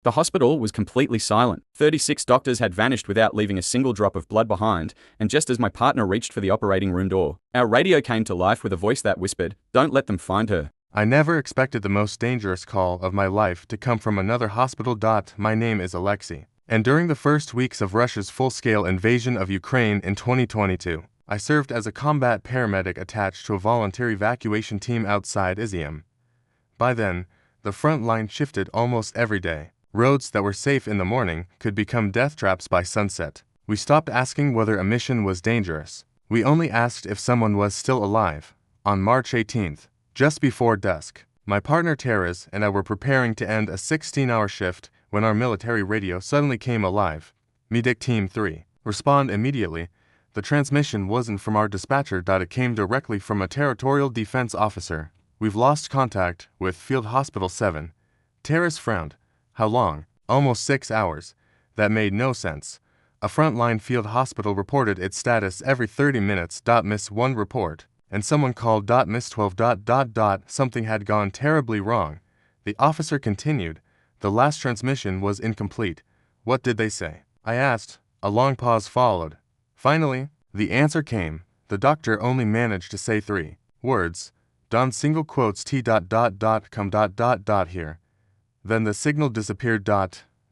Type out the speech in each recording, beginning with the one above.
The hospital was completely silent. 36 doctors had vanished without leaving a single drop of blood behind, and just as my partner reached for the operating room door, our radio came to life with a voice that whispered, "Don't let them find her." I never expected the most dangerous call of my life to come from another hospital. My name is Alexei, and during the first weeks of Russia's full-scale invasion of Ukraine in 2022, I served as a combat paramedic attached to a voluntary evacuation team outside Izium. By then, the front line shifted almost every day. Roads that were safe in the morning could become death traps by sunset. We stopped asking whether a mission was dangerous. We only asked if someone was still alive. On March 18th, just before dusk, my partner Taras and I were preparing to end a 16-hour shift when our military radio suddenly came alive. Medic Team 3, respond immediately. The transmission wasn't from our dispatcher. It came directly from a territorial defense officer. We've lost contact with Field Hospital 7. Taras frowned. How long? Almost 6 hours. That made no sense. A frontline field hospital reported its status every 30 minutes. Miss 1 report. And someone called. Miss 12. Something had gone terribly wrong. The officer continued. The last transmission was incomplete. What did they say? I asked. A long pause followed. Finally, the answer came. The doctor only managed to say 3 words. Don single quotes T. Come here. Then the signal disappeared.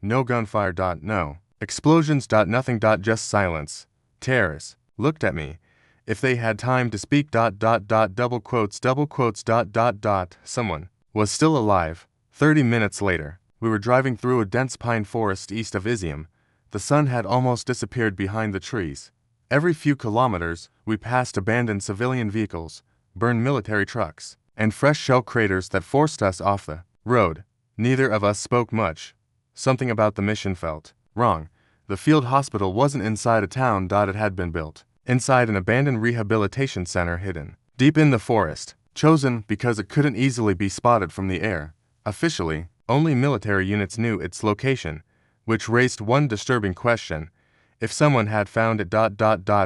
No gunfire. No explosions. Nothing. Just silence. Taras looked at me. If they had time to speak. Double quotes. Someone was still alive. 30 minutes later, we were driving through a dense pine forest east of Izium. The sun had almost disappeared behind the trees. Every few kilometers, we passed abandoned civilian vehicles, burned military trucks, and fresh shell craters that forced us off the road. Neither of us spoke much. Something about the mission felt wrong. The field hospital wasn't inside a town. It had been built inside an abandoned rehabilitation center hidden deep in the forest, chosen because it couldn't easily be spotted from the air. Officially, only military units knew its location, which raised one disturbing question. If someone had found it.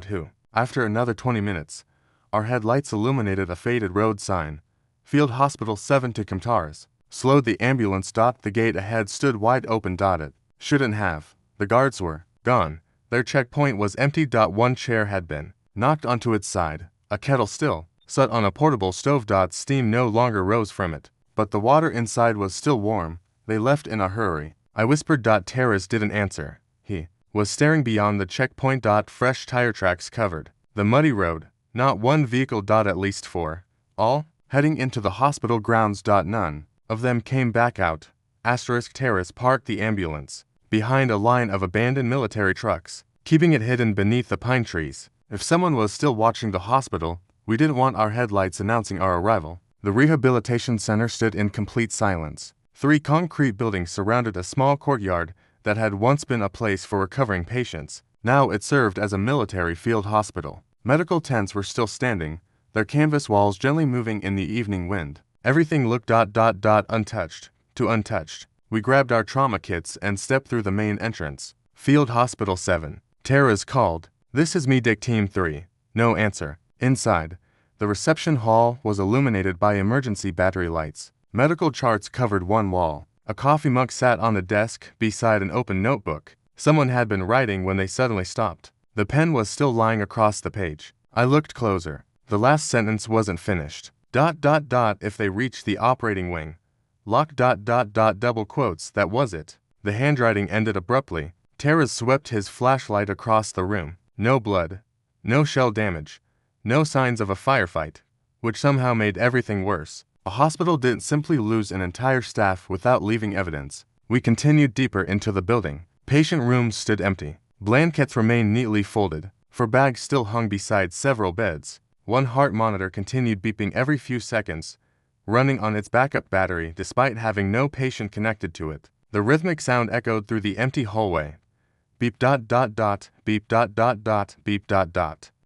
Who? After another 20 minutes, our headlights illuminated a faded road sign. Field Hospital 7 to Kamtars. Slowed the ambulance. The gate ahead stood wide open. It shouldn't have. The guards were gone. Their checkpoint was empty. One chair had been knocked onto its side. A kettle still sat on a portable stove. Steam no longer rose from it, but the water inside was still warm. They left in a hurry. I whispered. Taras didn't answer. He was staring beyond the checkpoint. Fresh tire tracks covered the muddy road. Not one vehicle. At least 4. All heading into the hospital grounds. None of them came back out. Taras parked the ambulance behind a line of abandoned military trucks, keeping it hidden beneath the pine trees. If someone was still watching the hospital, we didn't want our headlights announcing our arrival. The rehabilitation center stood in complete silence. 3 concrete buildings surrounded a small courtyard that had once been a place for recovering patients. Now it served as a military field hospital. Medical tents were still standing, their canvas walls gently moving in the evening wind. Everything looked untouched. Untouched. We grabbed our trauma kits and stepped through the main entrance. Field Hospital 7. Taras called. This is Medic Team 3. No answer. Inside, the reception hall was illuminated by emergency battery lights. Medical charts covered one wall. A coffee mug sat on the desk beside an open notebook. Someone had been writing when they suddenly stopped. The pen was still lying across the page. I looked closer. The last sentence wasn't finished. If they reached the operating wing. Lock. Double quotes. That was it. The handwriting ended abruptly. Taras swept his flashlight across the room. No blood. No shell damage. No signs of a firefight, which somehow made everything worse. A hospital didn't simply lose an entire staff without leaving evidence. We continued deeper into the building. Patient rooms stood empty. Blankets remained neatly folded, for bags still hung beside several beds. One heart monitor continued beeping every few seconds, running on its backup battery despite having no patient connected to it. The rhythmic sound echoed through the empty hallway. Beep. Beep. Beep.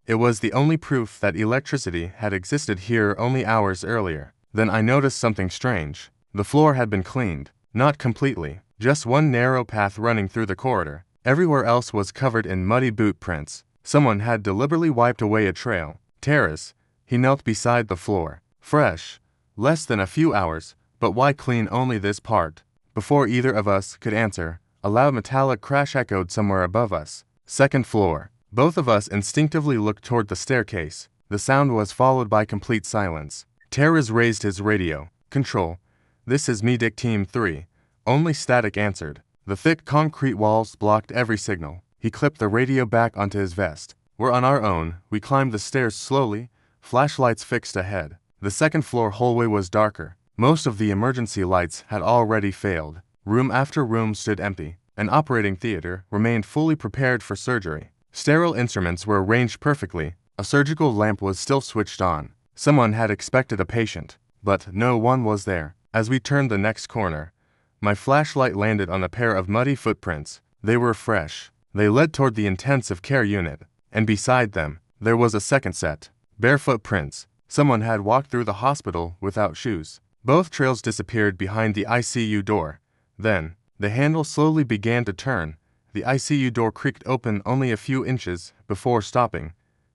It was the only proof that electricity had existed here only hours earlier. Then I noticed something strange. The floor had been cleaned. Not completely. Just one narrow path running through the corridor. Everywhere else was covered in muddy boot prints. Someone had deliberately wiped away a trail. Taras. He knelt beside the floor. Fresh. Less than a few hours, but why clean only this part? Before either of us could answer, a loud metallic crash echoed somewhere above us. Second floor. Both of us instinctively looked toward the staircase. The sound was followed by complete silence. Terrez raised his radio. "Control. This is me, Dick Team 3. Only static," answered. The thick concrete walls blocked every signal. He clipped the radio back onto his vest. "We're on our own." We climbed the stairs slowly, flashlights fixed ahead. The second floor hallway was darker. Most of the emergency lights had already failed. Room after room stood empty. An operating theater remained fully prepared for surgery. Sterile instruments were arranged perfectly. A surgical lamp was still switched on. Someone had expected a patient, but no one was there. As we turned the next corner, my flashlight landed on a pair of muddy footprints. They were fresh. They led toward the intensive care unit, and beside them, there was a second set. Bare footprints. Someone had walked through the hospital without shoes. Both trails disappeared behind the ICU door. Then, the handle slowly began to turn. The ICU door creaked open only a few inches before stopping.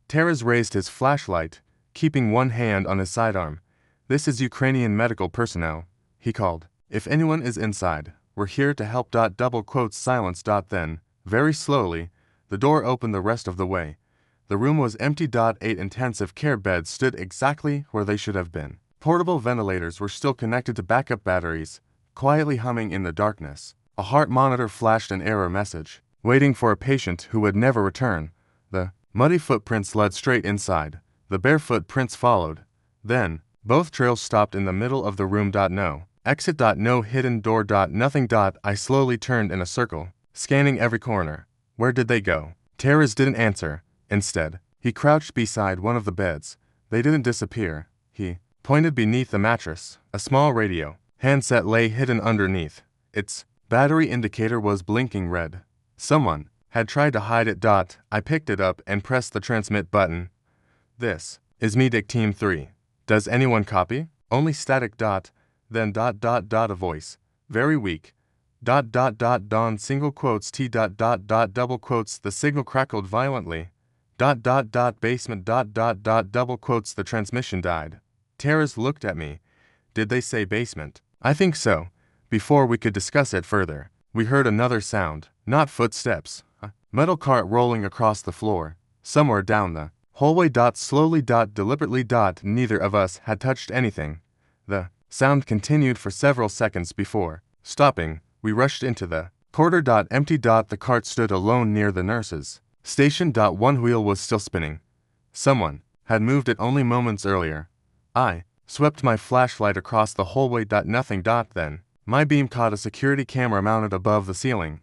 Terrez raised his flashlight, keeping one hand on his sidearm. "This is Ukrainian medical personnel," he called. "If anyone is inside, we're here to help. Double quotes silence. Then, very slowly, the door opened the rest of the way. The room was empty. 8 intensive care beds stood exactly where they should have been. Portable ventilators were still connected to backup batteries, quietly humming in the darkness. A heart monitor flashed an error message, waiting for a patient who would never return. The muddy footprints led straight inside. The bare footprints followed. Then, both trails stopped in the middle of the room. No exit. No hidden door. Nothing. I slowly turned in a circle, scanning every corner. Where did they go? Terrez didn't answer. Instead, he crouched beside one of the beds. They didn't disappear. He pointed beneath the mattress. A small radio handset lay hidden underneath. Its battery indicator was blinking red. Someone had tried to hide it. I picked it up and pressed the transmit button. "This is me, Dick Team 3. Does anyone copy?" "Only static. Then a voice. Very weak. Don single quotes T. Double quotes. The signal crackled violently. Basement. Double quotes. The transmission died." Terrez looked at me. "Did they say basement?" "I think so." Before we could discuss it further, we heard another sound. Not footsteps. A metal cart rolling across the floor. Somewhere down the hallway. Slowly. Deliberately. Neither of us had touched anything. The sound continued for several seconds before stopping. We rushed into the corridor. Empty. The cart stood alone near the nurses' station. One wheel was still spinning. Someone had moved it only moments earlier. I swept my flashlight across the hallway. Nothing. Then, my beam caught a security camera mounted above the ceiling.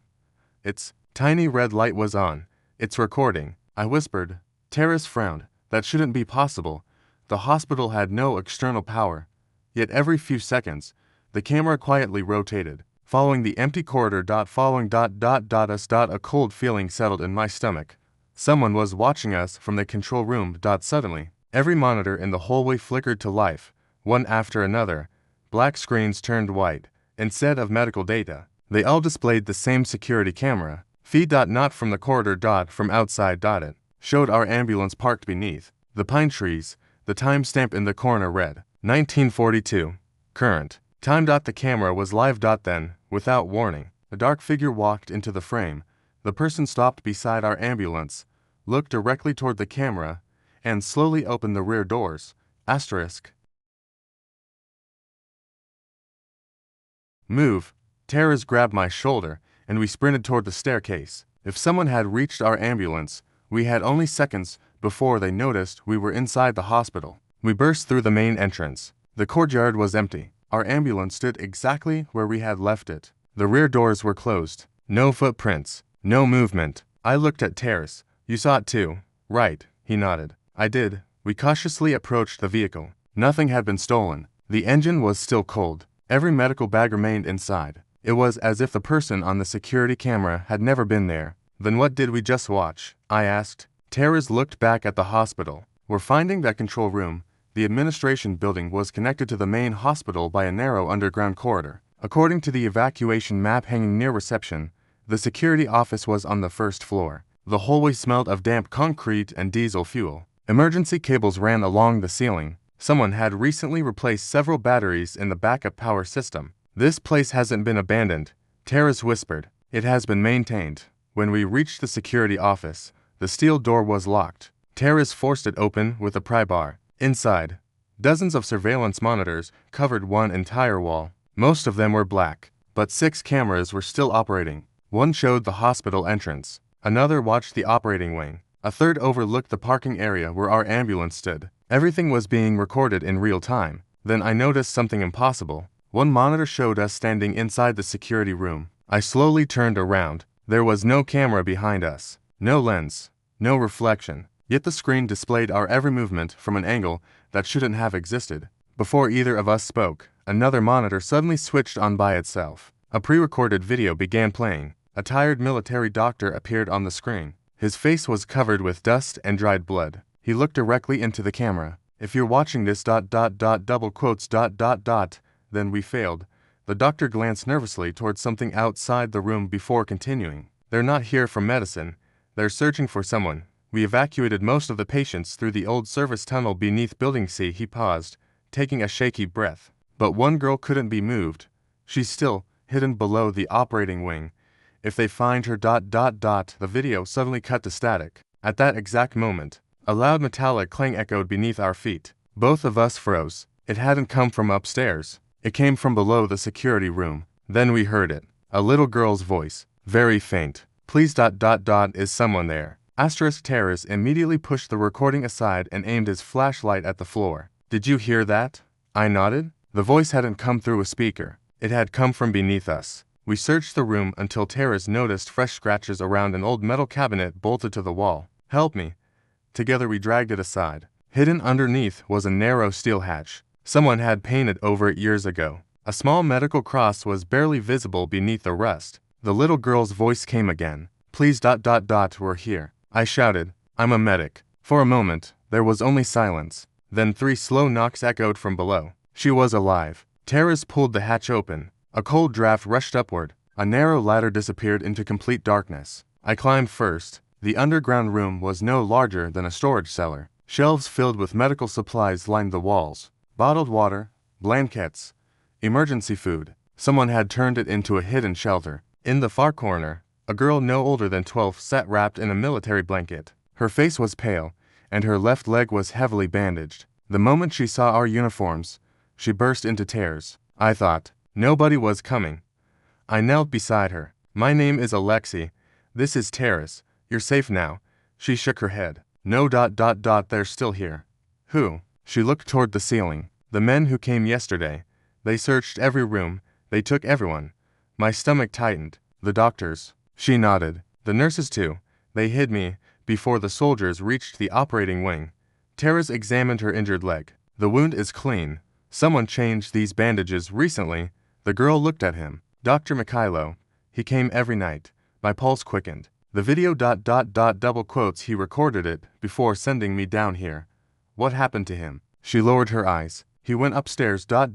Its tiny red light was on. "It's recording," I whispered. Terrez frowned. "That shouldn't be possible. The hospital had no external power." Yet every few seconds, the camera quietly rotated, following the empty corridor. Following us. A cold feeling settled in my stomach. Someone was watching us from the control room. Suddenly, every monitor in the hallway flickered to life, one after another. Black screens turned white. Instead of medical data, they all displayed the same security camera feed. Not from the corridor. From outside. It showed our ambulance parked beneath the pine trees. The timestamp in the corner read 1942. Current time. The camera was live. Then, without warning, a dark figure walked into the frame. The person stopped beside our ambulance, looked directly toward the camera, and slowly opened the rear doors. Move. Terrez grabbed my shoulder, and we sprinted toward the staircase. If someone had reached our ambulance, we had only seconds before they noticed we were inside the hospital. We burst through the main entrance. The courtyard was empty. Our ambulance stood exactly where we had left it. The rear doors were closed. No footprints. No movement. I looked at Terrez. "You saw it too, right?" He nodded. "I did." We cautiously approached the vehicle. Nothing had been stolen. The engine was still cold. Every medical bag remained inside. It was as if the person on the security camera had never been there. "Then what did we just watch?" I asked. Terrez looked back at the hospital. "We're finding that control room. The administration building was connected to the main hospital by a narrow underground corridor. According to the evacuation map hanging near reception, the security office was on the first floor. The hallway smelled of damp concrete and diesel fuel. Emergency cables ran along the ceiling. Someone had recently replaced several batteries in the backup power system. "This place hasn't been abandoned," Terrace whispered. "It has been maintained." When we reached the security office, the steel door was locked. Terrace forced it open with a pry bar. Inside, dozens of surveillance monitors covered one entire wall. Most of them were black, but 6 cameras were still operating. One showed the hospital entrance. Another watched the operating wing. A third overlooked the parking area where our ambulance stood. Everything was being recorded in real time. Then I noticed something impossible. One monitor showed us standing inside the security room. I slowly turned around. There was no camera behind us, no lens, no reflection. Yet the screen displayed our every movement from an angle that shouldn't have existed. Before either of us spoke, another monitor suddenly switched on by itself. A pre-recorded video began playing. A tired military doctor appeared on the screen. His face was covered with dust and dried blood. He looked directly into the camera. "If you're watching this ... double quotes ... then we failed." The doctor glanced nervously towards something outside the room before continuing. "They're not here for medicine. They're searching for someone. We evacuated most of the patients through the old service tunnel beneath Building C." He paused, taking a shaky breath. "But one girl couldn't be moved. She's still hidden below the operating wing. If they find her ... The video suddenly cut to static. At that exact moment, a loud metallic clang echoed beneath our feet. Both of us froze. It hadn't come from upstairs. It came from below the security room. Then we heard it. A little girl's voice, very faint. "Please ... is someone there?" Terrace immediately pushed the recording aside and aimed his flashlight at the floor. "Did you hear that?" I nodded. The voice hadn't come through a speaker. It had come from beneath us. We searched the room until Terrace noticed fresh scratches around an old metal cabinet bolted to the wall. "Help me." Together we dragged it aside. Hidden underneath was a narrow steel hatch. Someone had painted over it years ago. A small medical cross was barely visible beneath the rust. The little girl's voice came again. "Please ... we're here." I shouted, "I'm a medic." For a moment, there was only silence. Then 3 slow knocks echoed from below. She was alive. Terrace pulled the hatch open. A cold draft rushed upward. A narrow ladder disappeared into complete darkness. I climbed first. The underground room was no larger than a storage cellar. Shelves filled with medical supplies lined the walls. Bottled water, blankets, emergency food. Someone had turned it into a hidden shelter. In the far corner, a girl no older than 12 sat wrapped in a military blanket. Her face was pale, and her left leg was heavily bandaged. The moment she saw our uniforms, she burst into tears. I thought, nobody was coming. I knelt beside her. "My name is Alexei. This is Terrace. You're safe now." She shook her head. "No ... they're still here." "Who?" She looked toward the ceiling. "The men who came yesterday. They searched every room. They took everyone." My stomach tightened. "The doctors?" She nodded. "The nurses too. They hid me before the soldiers reached the operating wing." Terrace examined her injured leg. "The wound is clean. Someone changed these bandages recently." The girl looked at him. "Dr. Mikhailo. He came every night." My pulse quickened. "The video ... double quotes he recorded it before sending me down here." "What happened to him?" She lowered her eyes. "He went upstairs ... so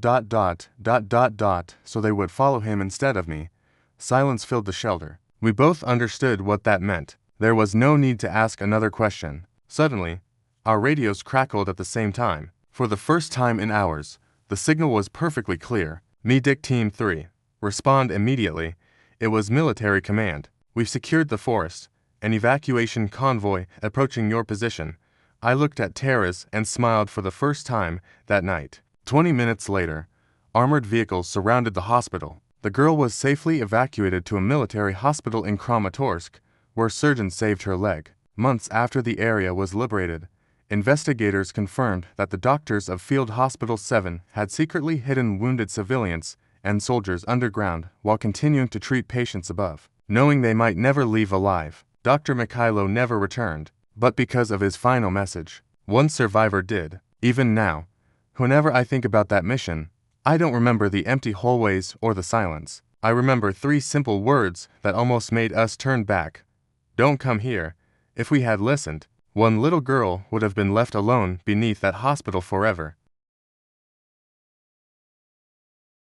they would follow him instead of me." Silence filled the shelter. We both understood what that meant. There was no need to ask another question. Suddenly, our radios crackled at the same time. For the first time in hours, the signal was perfectly clear. "Medic Team 3. Respond immediately." It was military command. "We've secured the forest. An evacuation convoy approaching your position." I looked at Terrace and smiled for the first time that night. 20 minutes later, armored vehicles surrounded the hospital. The girl was safely evacuated to a military hospital in Kramatorsk, where surgeons saved her leg. Months after the area was liberated, investigators confirmed that the doctors of Field Hospital 7 had secretly hidden wounded civilians and soldiers underground while continuing to treat patients above. Knowing they might never leave alive, Dr. Mikhailo never returned. But because of his final message, one survivor did. Even now, whenever I think about that mission, I don't remember the empty hallways or the silence. I remember 3 simple words that almost made us turn back. "Don't come here." If we had listened, one little girl would have been left alone beneath that hospital forever.